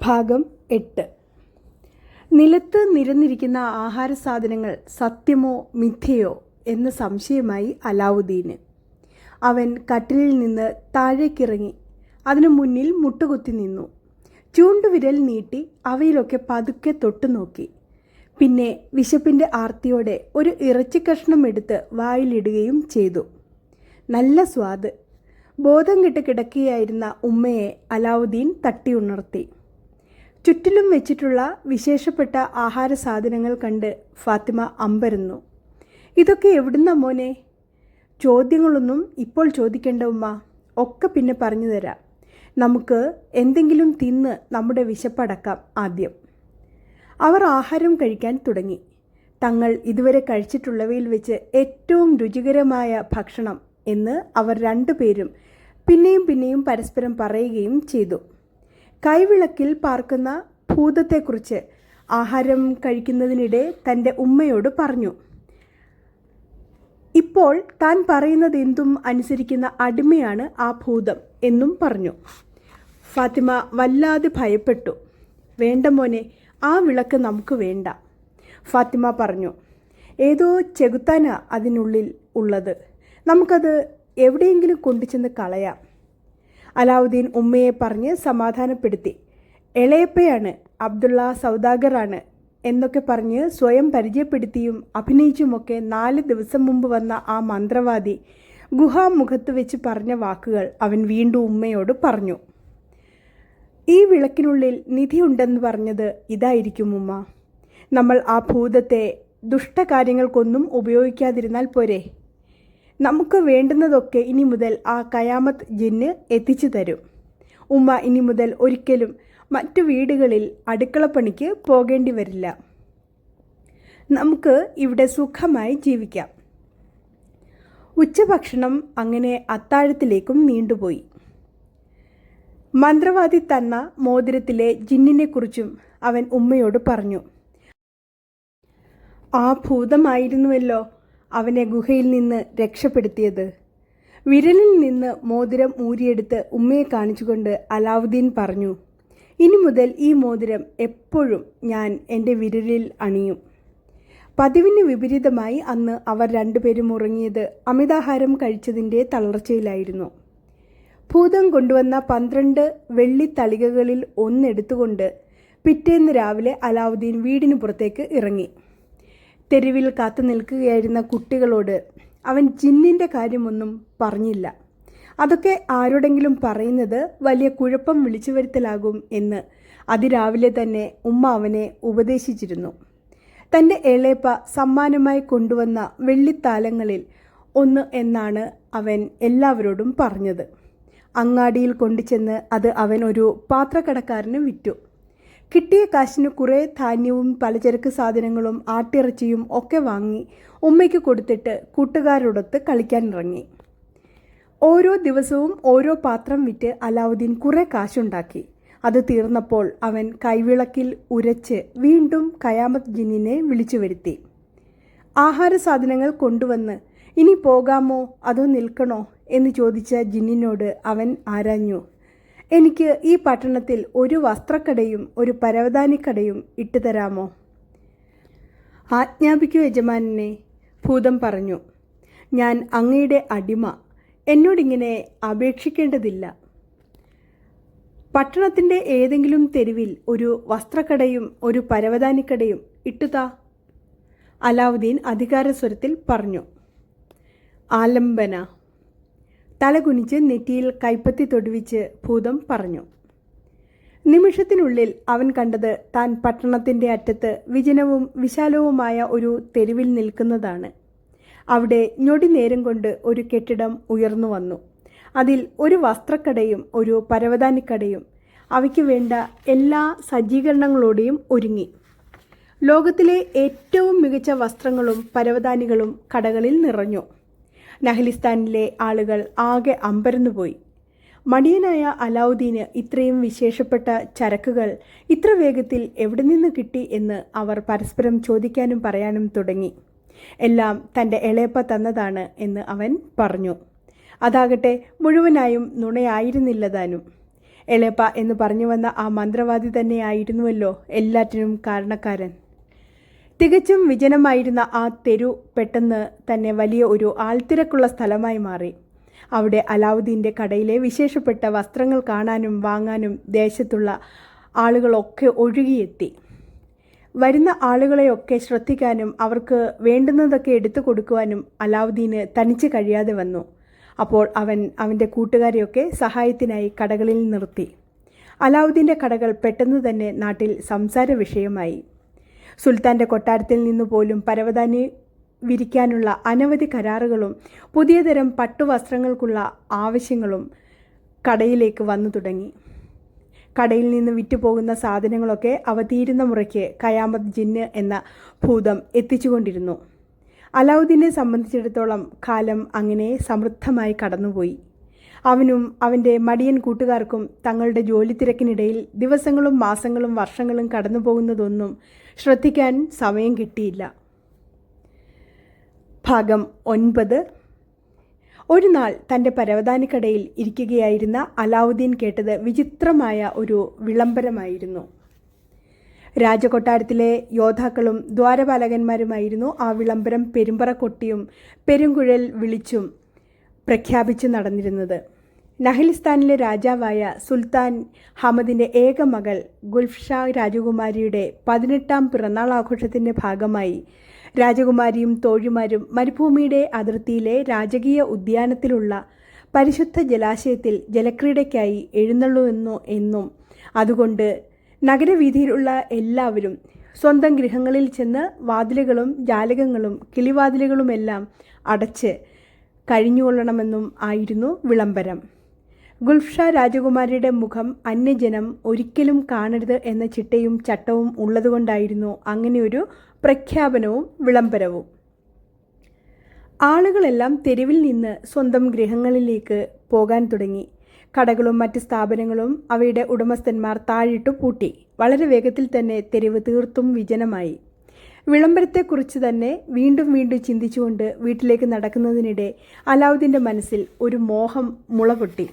ഭാഗം 8. നിലത്ത് നിരന്നിരിക്കുന്ന ആഹാര സാധനങ്ങൾ സത്യമോ മിഥ്യയോ എന്ന സംശയമായി അലാവുദ്ദീന്. അവൻ കട്ടിലിൽ നിന്ന് താഴേക്കിറങ്ങി അതിനു മുന്നിൽ മുട്ടുകുത്തി നിന്നു. ചൂണ്ടുവിരൽ നീട്ടി അവയിലൊക്കെ പതുക്കെ തൊട്ടു നോക്കി. പിന്നെ വിശപ്പിൻ്റെ ആർത്തിയോടെ ഒരു ഇറച്ചിക്കഷ്ണം എടുത്ത് വായിലിടുകയും ചെയ്തു. നല്ല സ്വാദ്. ബോധം കെട്ട് കിടക്കുകയായിരുന്ന ഉമ്മയെ അലാവുദ്ദീൻ തട്ടിയുണർത്തി. ചുറ്റിലും വെച്ചിട്ടുള്ള വിശേഷപ്പെട്ട ആഹാര സാധനങ്ങൾ കണ്ട് ഫാത്തിമ അമ്പരന്നു. ഇതൊക്കെ എവിടുന്ന മോനെ? ചോദ്യങ്ങളൊന്നും ഇപ്പോൾ ചോദിക്കേണ്ട ഉമ്മ, ഒക്കെ പിന്നെ പറഞ്ഞു തരാം. നമുക്ക് എന്തെങ്കിലും തിന്ന് നമ്മുടെ വിശപ്പടക്കാം ആദ്യം. അവർ ആഹാരം കഴിക്കാൻ തുടങ്ങി. തങ്ങൾ ഇതുവരെ കഴിച്ചിട്ടുള്ളവയിൽ വെച്ച് ഏറ്റവും രുചികരമായ ഭക്ഷണം എന്ന് അവർ രണ്ടുപേരും പിന്നെയും പിന്നെയും പരസ്പരം പറയുകയും ചെയ്തു. കൈവിളക്കിൽ പാർക്കുന്ന ഭൂതത്തെക്കുറിച്ച് ആഹാരം കഴിക്കുന്നതിനിടെ തൻ്റെ ഉമ്മയോട് പറഞ്ഞു. ഇപ്പോൾ താൻ പറയുന്നത് എന്തും അനുസരിക്കുന്ന അടിമയാണ് ആ ഭൂതം എന്നും പറഞ്ഞു. ഫാത്തിമ വല്ലാതെ ഭയപ്പെട്ടു. വേണ്ട മോനെ, ആ വിളക്ക് നമുക്ക് വേണ്ട, ഫാത്തിമ പറഞ്ഞു. ഏതോ ചെകുത്താനാ അതിനുള്ളിൽ ഉള്ളത്. നമുക്കത് എവിടെയെങ്കിലും കൊണ്ടുചെന്ന് കളയാം. അലാവുദ്ദീൻ ഉമ്മയെ പറഞ്ഞ് സമാധാനപ്പെടുത്തി. എളയപ്പയാണ്, അബ്ദുള്ള സൗദാഗറാണ് എന്നൊക്കെ പറഞ്ഞ് സ്വയം പരിചയപ്പെടുത്തിയും അഭിനയിച്ചുമൊക്കെ 4 ദിവസം മുമ്പ് വന്ന ആ മന്ത്രവാദി ഗുഹാമുഖത്ത് വെച്ച് പറഞ്ഞ വാക്കുകൾ അവൻ വീണ്ടും ഉമ്മയോട് പറഞ്ഞു. ഈ വിളക്കിനുള്ളിൽ നിധിയുണ്ടെന്ന് പറഞ്ഞത് ഇതായിരിക്കും ഉമ്മ. നമ്മൾ ആ ഭൂതത്തെ ദുഷ്ടകാര്യങ്ങൾക്കൊന്നും ഉപയോഗിക്കാതിരുന്നാൽ പോരെ? നമുക്ക് വേണ്ടുന്നതൊക്കെ ഇനി മുതൽ ആ കയാമത്ത് ജിന്ന് എത്തിച്ചു തരും. ഉമ്മ ഇനി മുതൽ ഒരിക്കലും മറ്റു വീടുകളിൽ അടുക്കളപ്പണിക്ക് പോകേണ്ടി വരില്ല. നമുക്ക് ഇവിടെ സുഖമായി ജീവിക്കാം. ഉച്ചഭക്ഷണം അങ്ങനെ അത്താഴത്തിലേക്കും നീണ്ടുപോയി. മന്ത്രവാദി തന്ന മോതിരത്തിലെ ജിന്നിനെക്കുറിച്ചും അവൻ ഉമ്മയോട് പറഞ്ഞു. ആ ഭൂതമായിരുന്നുവല്ലോ അവനെ ഗുഹയിൽ നിന്ന് രക്ഷപ്പെടുത്തിയത്. വിരലിൽ നിന്ന് മോതിരം ഊരിയെടുത്ത് ഉമ്മയെ കാണിച്ചുകൊണ്ട് അലാവുദ്ദീൻ പറഞ്ഞു. ഇനി മുതൽ ഈ മോതിരം എപ്പോഴും ഞാൻ എൻ്റെ വിരലിൽ അണിയും. പതിവിന് വിപരീതമായി അന്ന് അവർ രണ്ടുപേരും ഉറങ്ങിയത് അമിതാഹാരം കഴിച്ചതിൻ്റെ തളർച്ചയിലായിരുന്നു. ഭൂതം കൊണ്ടുവന്ന 12 വെള്ളിത്തളികകളിൽ ഒന്നെടുത്തുകൊണ്ട് പിറ്റേന്ന് രാവിലെ അലാവുദ്ദീൻ വീടിന് പുറത്തേക്ക് ഇറങ്ങി. തെരുവിൽ കാത്തു നിൽക്കുകയായിരുന്ന കുട്ടികളോട് അവൻ ജിന്നിൻ്റെ കാര്യമൊന്നും പറഞ്ഞില്ല. അതൊക്കെ ആരോടെങ്കിലും പറയുന്നത് വലിയ കുഴപ്പം വിളിച്ചു വരുത്തലാകും എന്ന് അതിരാവിലെ തന്നെ ഉമ്മ അവനെ ഉപദേശിച്ചിരുന്നു. തൻ്റെ എളേപ്പ സമ്മാനമായി കൊണ്ടുവന്ന വെള്ളിത്താലങ്ങളിൽ ഒന്ന് എന്നാണ് അവൻ എല്ലാവരോടും പറഞ്ഞത്. അങ്ങാടിയിൽ കൊണ്ടുചെന്ന് അത് അവൻ ഒരു പാത്രക്കടക്കാരന് വിറ്റു. കിട്ടിയ കാശിന് കുറേ ധാന്യവും പലചരക്ക് സാധനങ്ങളും ആട്ടിറച്ചിയും ഒക്കെ വാങ്ങി ഉമ്മയ്ക്ക് കൊടുത്തിട്ട് കൂട്ടുകാരോടൊത്ത് കളിക്കാനിറങ്ങി. ഓരോ ദിവസവും ഓരോ പാത്രം വിറ്റ് അലാവുദ്ദീൻ കുറേ കാശുണ്ടാക്കി. അത് തീർന്നപ്പോൾ അവൻ കൈവിളക്കിൽ ഉരച്ച് വീണ്ടും കയാമത്ത് ജിന്നിനെ വിളിച്ചു വരുത്തി. ആഹാര സാധനങ്ങൾ കൊണ്ടുവന്ന് ഇനി പോകാമോ അതോ നിൽക്കണോ എന്ന് ചോദിച്ച ജിന്നിനോട് അവൻ ആരാഞ്ഞു. എനിക്ക് ഈ പട്ടണത്തിൽ ഒരു വസ്ത്രക്കടയും ഒരു പരവതാനിക്കടയും ഇട്ടുതരാമോ? ആജ്ഞാപിക്കൂ യജമാനനെ, ഭൂതം പറഞ്ഞു. ഞാൻ അങ്ങയുടെ അടിമ, എന്നോടിങ്ങനെ അപേക്ഷിക്കേണ്ടതില്ല. പട്ടണത്തിൻ്റെ ഏതെങ്കിലും തെരുവിൽ ഒരു വസ്ത്രക്കടയും ഒരു പരവതാനിക്കടയും ഇട്ടുതാ, അലാവുദ്ദീൻ അധികാരസ്വരത്തിൽ പറഞ്ഞു. ആലംബന. തലകുനിച്ച് നെറ്റിയിൽ കൈപ്പത്തി തൊടുവിച്ച് ഭൂതം പറഞ്ഞു. നിമിഷത്തിനുള്ളിൽ അവൻ കണ്ടത് താൻ പട്ടണത്തിൻ്റെ അറ്റത്ത് വിജനവും വിശാലവുമായ ഒരു തെരുവിൽ നിൽക്കുന്നതാണ്. അവിടെ ഞൊടി നേരം കൊണ്ട് ഒരു കെട്ടിടം ഉയർന്നു വന്നു. അതിൽ ഒരു വസ്ത്രക്കടയും ഒരു പരവതാനിക്കടയും അവയ്ക്ക് വേണ്ട എല്ലാ സജ്ജീകരണങ്ങളോടെയും ഒരുങ്ങി. ലോകത്തിലെ ഏറ്റവും മികച്ച വസ്ത്രങ്ങളും പരവതാനികളും കടകളിൽ നിറഞ്ഞു. നഹ്ലിസ്ഥാനിലെ ആളുകൾ ആകെ അമ്പരന്നുപോയി. മടിയനായ അലാവുദ്ദീന് ഇത്രയും വിശേഷപ്പെട്ട ചരക്കുകൾ ഇത്ര വേഗത്തിൽ എവിടെ നിന്ന് കിട്ടി എന്ന് അവർ പരസ്പരം ചോദിക്കാനും പറയാനും തുടങ്ങി. എല്ലാം തൻ്റെ എളേപ്പ തന്നതാണ് എന്ന് അവൻ പറഞ്ഞു. അതാകട്ടെ മുഴുവനായും നുണയായിരുന്നില്ല താനും. എളേപ്പ എന്ന് പറഞ്ഞു വന്ന ആ മന്ത്രവാദി തന്നെയായിരുന്നുവല്ലോ എല്ലാറ്റിനും കാരണക്കാരൻ. തികച്ചും വിജനമായിരുന്ന ആ തെരു പെട്ടെന്ന് തന്നെ വലിയ ഒരു ആൾത്തിരക്കുള്ള സ്ഥലമായി മാറി. അവിടെ അലാവുദ്ദീൻ്റെ കടയിലെ വിശേഷപ്പെട്ട വസ്ത്രങ്ങൾ കാണാനും വാങ്ങാനും ദേശത്തുള്ള ആളുകളൊക്കെ ഒഴുകിയെത്തി. വരുന്ന ആളുകളെയൊക്കെ ശ്രദ്ധിക്കാനും അവർക്ക് വേണ്ടുന്നതൊക്കെ എടുത്തു കൊടുക്കുവാനും അലാവുദ്ദീന് തനിച്ച് കഴിയാതെ വന്നു. അപ്പോൾ അവൻ്റെ കൂട്ടുകാരെയൊക്കെ സഹായത്തിനായി കടകളിൽ നിർത്തി. അലാവുദ്ദീൻ്റെ കടകൾ പെട്ടെന്ന് തന്നെ നാട്ടിൽ സംസാര വിഷയമായി. സുൽത്താൻ്റെ കൊട്ടാരത്തിൽ നിന്നു പോലും പരവതാനി വിരിക്കാനുള്ള അനവധി കരാറുകളും പുതിയ തരം പട്ടുവസ്ത്രങ്ങൾക്കുള്ള ആവശ്യങ്ങളും കടയിലേക്ക് വന്നു തുടങ്ങി. കടയിൽ നിന്ന് വിറ്റുപോകുന്ന സാധനങ്ങളൊക്കെ അവ തീരുന്ന മുറയ്ക്ക് ഖയാമത്ത് ജിന്ന് എന്ന ഭൂതം എത്തിച്ചുകൊണ്ടിരുന്നു. അലാവുദ്ദീനെ സംബന്ധിച്ചിടത്തോളം കാലം അങ്ങനെ സമൃദ്ധമായി കടന്നുപോയി. അവനും അവൻ്റെ മടിയൻ കൂട്ടുകാർക്കും തങ്ങളുടെ ജോലി തിരക്കിനിടയിൽ ദിവസങ്ങളും മാസങ്ങളും വർഷങ്ങളും കടന്നു പോകുന്നതൊന്നും ശ്രദ്ധിക്കാൻ സമയം കിട്ടിയില്ല. ഭാഗം 9. ഒരു നാൾ തൻ്റെ പരവതാനിക്കടയിൽ ഇരിക്കുകയായിരുന്ന അലാവുദ്ദീൻ കേട്ടത് വിചിത്രമായ ഒരു വിളംബരമായിരുന്നു. രാജകൊട്ടാരത്തിലെ യോദ്ധാക്കളും ദ്വാരപാലകന്മാരുമായിരുന്നു ആ വിളംബരം പെരുമ്പറ കൊട്ടിയും പെരുങ്കുഴൽ വിളിച്ചും പ്രഖ്യാപിച്ചു നടന്നിരുന്നത്. നഹലിസ്ഥാനിലെ രാജാവായ സുൽത്താൻ ഹമദിൻ്റെ ഏക മകൾ ഗുൽഫ്ഷാ രാജകുമാരിയുടെ 18ാം പിറന്നാൾ ആഘോഷത്തിൻ്റെ ഭാഗമായി രാജകുമാരിയും തോഴിമാരും മരുഭൂമിയുടെ അതിർത്തിയിലെ രാജകീയ ഉദ്യാനത്തിലുള്ള പരിശുദ്ധ ജലാശയത്തിൽ ജലക്രീഡയ്ക്കായി എഴുന്നള്ളുന്നു എന്നും അതുകൊണ്ട് നഗരവീഥിയിലുള്ള എല്ലാവരും സ്വന്തം ഗൃഹങ്ങളിൽ ചെന്ന് വാതിലുകളും ജാലകങ്ങളും കിളിവാതിലുകളുമെല്ലാം അടച്ച് കഴിഞ്ഞുകൊള്ളണമെന്നും ആയിരുന്നു വിളംബരം. ഗുൽഫ്ഷാ രാജകുമാരിയുടെ മുഖം അന്യജനം ഒരിക്കലും കാണരുത് എന്ന ചിട്ടയും ചട്ടവും ഉള്ളതുകൊണ്ടായിരുന്നു അങ്ങനെയൊരു പ്രഖ്യാപനവും വിളംബരവും. ആളുകളെല്ലാം തെരുവിൽ നിന്ന് സ്വന്തം ഗൃഹങ്ങളിലേക്ക് പോകാൻ തുടങ്ങി. കടകളും മറ്റ് സ്ഥാപനങ്ങളും അവയുടെ ഉടമസ്ഥന്മാർ താഴിട്ടു പൂട്ടി. വളരെ വേഗത്തിൽ തന്നെ തെരുവ് തീർത്തും വിജനമായി. വിളംബരത്തെക്കുറിച്ച് തന്നെ വീണ്ടും വീണ്ടും ചിന്തിച്ചുകൊണ്ട് വീട്ടിലേക്ക് നടക്കുന്നതിനിടെ അലാവുദ്ദീൻ്റെ മനസ്സിൽ ഒരു മോഹം മുളപൊട്ടി.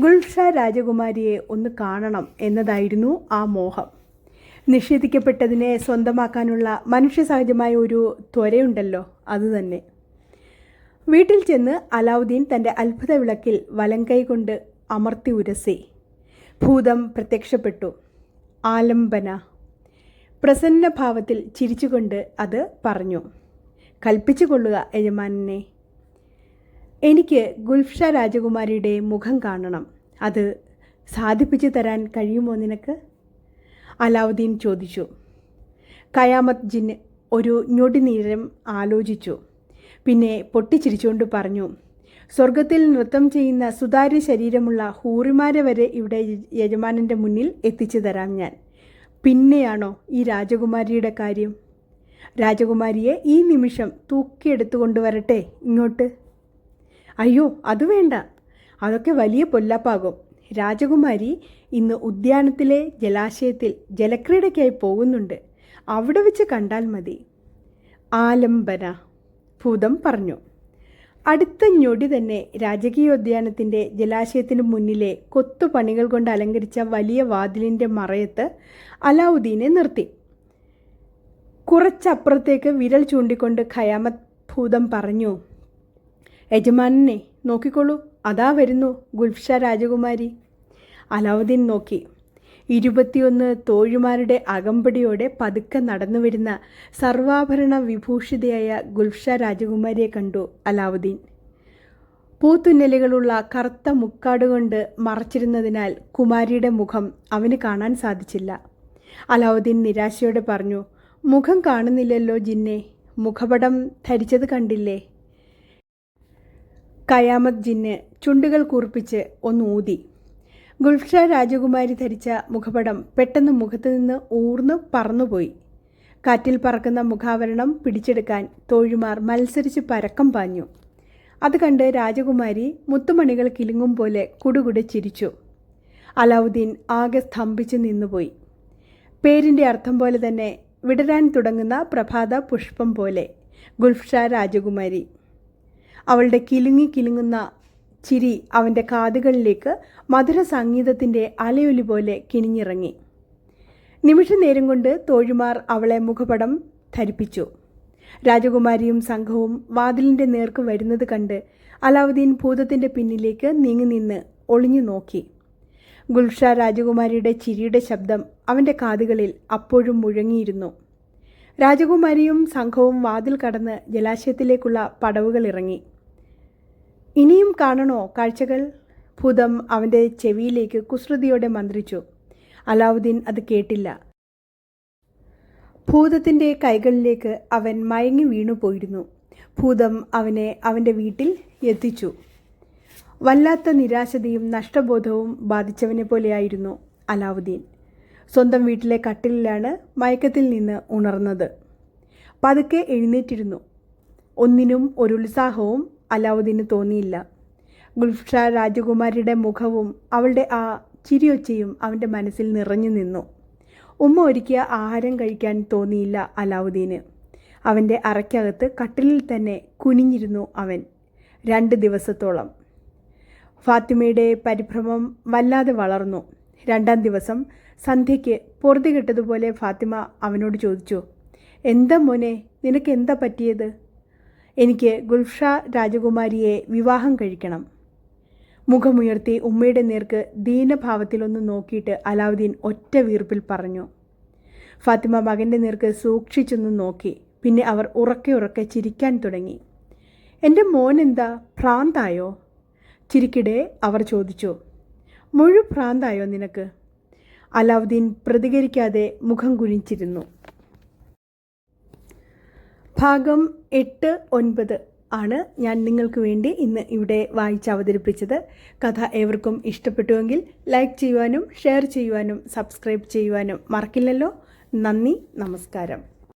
ഗുൽഫ്ഷാ രാജകുമാരിയെ ഒന്ന് കാണണം എന്നതായിരുന്നു ആ മോഹം. നിഷേധിക്കപ്പെട്ടതിനെ സ്വന്തമാക്കാനുള്ള മനുഷ്യസഹജമായ ഒരു ത്വരയുണ്ടല്ലോ, അതുതന്നെ. വീട്ടിൽ ചെന്ന് അലാവുദ്ദീൻ തൻ്റെ അത്ഭുത വിളക്കിൽ വലങ്കൈ കൊണ്ട് അമർത്തി ഉരസി. ഭൂതം പ്രത്യക്ഷപ്പെട്ടു. ആലംബന. പ്രസന്നഭാവത്തിൽ ചിരിച്ചുകൊണ്ട് അത് പറഞ്ഞു, കൽപ്പിച്ചു കൊള്ളുക യജമാനനെ. എനിക്ക് ഗുൽഫ്ഷാ രാജകുമാരിയുടെ മുഖം കാണണം. അത് സാധിപ്പിച്ചു തരാൻ കഴിയുമോ നിനക്ക്? അലാവുദ്ദീൻ ചോദിച്ചു. ഖയാമത്ത് ജിന്ന് ഒരു ഞൊടി നേരം ആലോചിച്ചു. പിന്നെ പൊട്ടിച്ചിരിച്ചുകൊണ്ട് പറഞ്ഞു, സ്വർഗത്തിൽ നൃത്തം ചെയ്യുന്ന സുതാര്യ ശരീരമുള്ള ഹൂറിമാരെ വരെ ഇവിടെ യജമാനൻ്റെ മുന്നിൽ എത്തിച്ചു തരാം ഞാൻ. പിന്നെയാണോ ഈ രാജകുമാരിയുടെ കാര്യം? രാജകുമാരിയെ ഈ നിമിഷം തൂക്കിയെടുത്തു കൊണ്ടുവരട്ടെ ഇങ്ങോട്ട്? അയ്യോ, അത് വേണ്ട. അതൊക്കെ വലിയ പൊല്ലാപ്പാകും. രാജകുമാരി ഇന്ന് ഉദ്യാനത്തിലെ ജലാശയത്തിൽ ജലക്രീഡയ്ക്കായി പോകുന്നുണ്ട്. അവിടെ വെച്ച് കണ്ടാൽ മതി. ആലംബന, ഭൂതം പറഞ്ഞു. അടുത്ത ഞൊടി തന്നെ രാജകീയോദ്യാനത്തിൻ്റെ ജലാശയത്തിന് മുന്നിലെ കൊത്തുപണികൾ കൊണ്ട് അലങ്കരിച്ച വലിയ വാതിലിൻ്റെ മറയത്ത് അലാവുദ്ദീനെ നിർത്തി. കുറച്ചപ്പുറത്തേക്ക് വിരൽ ചൂണ്ടിക്കൊണ്ട് ഖയാമത്ത് ഭൂതം പറഞ്ഞു, യജമാനനെ നോക്കിക്കോളൂ, അതാ വരുന്നു ഗുൽഫ്ഷാ രാജകുമാരി. അലാവുദ്ദീൻ നോക്കി. 21 തോഴിമാരുടെ അകമ്പടിയോടെ പതുക്കെ നടന്നു വരുന്ന സർവാഭരണ വിഭൂഷിതയായ ഗുൽഫ്ഷാ രാജകുമാരിയെ കണ്ടു അലാവുദ്ദീൻ. പൂത്തുന്നലുകളുള്ള കറുത്ത മുക്കാടുകൊണ്ട് മറച്ചിരുന്നതിനാൽ കുമാരിയുടെ മുഖം അവന് കാണാൻ സാധിച്ചില്ല. അലാവുദ്ദീൻ നിരാശയോടെ പറഞ്ഞു, മുഖം കാണുന്നില്ലല്ലോ ജിന്നെ, മുഖപടം ധരിച്ചത് കണ്ടില്ലേ? ഖയാമത്ത് ജിന്ന് ചുണ്ടുകൾ കൂർപ്പിച്ച് ഒന്ന് ഊതി. ഗുൽഫ്ഷാ രാജകുമാരി ധരിച്ച മുഖപടം പെട്ടെന്ന് മുഖത്ത് നിന്ന് ഊർന്ന് പറന്നുപോയി. കാറ്റിൽ പറക്കുന്ന മുഖാവരണം പിടിച്ചെടുക്കാൻ തോഴിമാർ മത്സരിച്ച് പരക്കം പാഞ്ഞു. അത് കണ്ട് രാജകുമാരി മുത്തുമണികൾ കിലുങ്ങും പോലെ കുടുകുടെ ചിരിച്ചു. അലാവുദ്ദീൻ ആകെ സ്തംഭിച്ച് നിന്നുപോയി. പേരിൻ്റെ അർത്ഥം പോലെ തന്നെ വിടരാൻ തുടങ്ങുന്ന പ്രഭാത പുഷ്പം പോലെ ഗുൽഫ്ഷാ രാജകുമാരി. അവളുടെ കിലുങ്ങുന്ന ചിരി അവൻ്റെ കാതുകളിലേക്ക് മധുര സംഗീതത്തിൻ്റെ അലയൊലി പോലെ കിണിഞ്ഞിറങ്ങി. നിമിഷനേരം കൊണ്ട് തോഴിമാർ അവളെ മുഖപടം ധരിപ്പിച്ചു. രാജകുമാരിയും സംഘവും വാതിലിൻ്റെ നേർക്ക് വരുന്നത് കണ്ട് അലാവുദ്ദീൻ ഭൂതത്തിൻ്റെ പിന്നിലേക്ക് നീങ്ങി നിന്ന് ഒളിഞ്ഞു നോക്കി. ഗുൽഷാ രാജകുമാരിയുടെ ചിരിയുടെ ശബ്ദം അവൻ്റെ കാതുകളിൽ അപ്പോഴും മുഴങ്ങിയിരുന്നു. രാജകുമാരിയും സംഘവും വാതിൽ കടന്ന് ജലാശയത്തിലേക്കുള്ള പടവുകൾ ഇറങ്ങി. ഇനിയും കാണണോ കാഴ്ചകൾ? ഭൂതം അവൻ്റെ ചെവിയിലേക്ക് കുസൃതിയോടെ മന്ത്രിച്ചു. അലാവുദ്ദീൻ അത് കേട്ടില്ല. ഭൂതത്തിൻ്റെ കൈകളിലേക്ക് അവൻ മയങ്ങി വീണുപോയിരുന്നു. ഭൂതം അവനെ അവൻ്റെ വീട്ടിൽ എത്തിച്ചു. വല്ലാത്ത നിരാശതയും നഷ്ടബോധവും ബാധിച്ചവനെ പോലെയായിരുന്നു അലാവുദ്ദീൻ. സ്വന്തം വീട്ടിലെ കട്ടിലിലാണ് മയക്കത്തിൽ നിന്ന് ഉണർന്നത്. പതുക്കെ എഴുന്നേറ്റിരുന്നു. ഒന്നിനും ഒരു ഉത്സാഹവും അലാവുദ്ദീന് തോന്നിയില്ല. ഗുൽഷാ രാജകുമാരിയുടെ മുഖവും അവളുടെ ആ ചിരിയൊച്ചയും അവൻ്റെ മനസ്സിൽ നിറഞ്ഞു നിന്നു. ഉമ്മ ഒരുക്കിയ ആഹാരം കഴിക്കാൻ തോന്നിയില്ല അലാവുദ്ദീന്. അവൻ്റെ അറയ്ക്കകത്ത് കട്ടിലിൽ തന്നെ കുനിഞ്ഞിരുന്നു അവൻ 2 ദിവസത്തോളം. ഫാത്തിമയുടെ പരിഭ്രമം വല്ലാതെ വളർന്നു. 2-ാം ദിവസം സന്ധ്യയ്ക്ക് പൊറുതി കെട്ടതുപോലെ ഫാത്തിമ അവനോട് ചോദിച്ചു, എന്താ മോനെ, നിനക്ക് എന്താ പറ്റിയത്? എനിക്ക് ഗുൽഷാ രാജകുമാരിയെ വിവാഹം കഴിക്കണം. മുഖമുയർത്തി ഉമ്മയുടെ നേർക്ക് ദീനഭാവത്തിലൊന്ന് നോക്കിയിട്ട് അലാവുദ്ദീൻ ഒറ്റ വീർപ്പിൽ പറഞ്ഞു. ഫാത്തിമ മകൻ്റെ നേർക്ക് സൂക്ഷിച്ചൊന്ന് നോക്കി. പിന്നെ അവർ ഉറക്കെ ചിരിക്കാൻ തുടങ്ങി. എൻ്റെ മോൻ എന്താ ഭ്രാന്തായോ? ചിരിക്കിടെ അവർ ചോദിച്ചു. ഭ്രാന്തായോ നിനക്ക്? അലാവുദ്ദീൻ പ്രതികരിക്കാതെ മുഖം കുനിച്ചിരുന്നു. ഭാഗം 8-9 ആണ് ഞാൻ നിങ്ങൾക്ക് വേണ്ടി ഇന്ന് ഇവിടെ വായിച്ച് അവതരിപ്പിച്ചത്. കഥ ഏവർക്കും ഇഷ്ടപ്പെട്ടുവെങ്കിൽ ലൈക്ക് ചെയ്യുവാനും ഷെയർ ചെയ്യുവാനും സബ്സ്ക്രൈബ് ചെയ്യുവാനും മറക്കില്ലല്ലോ. നന്ദി, നമസ്കാരം.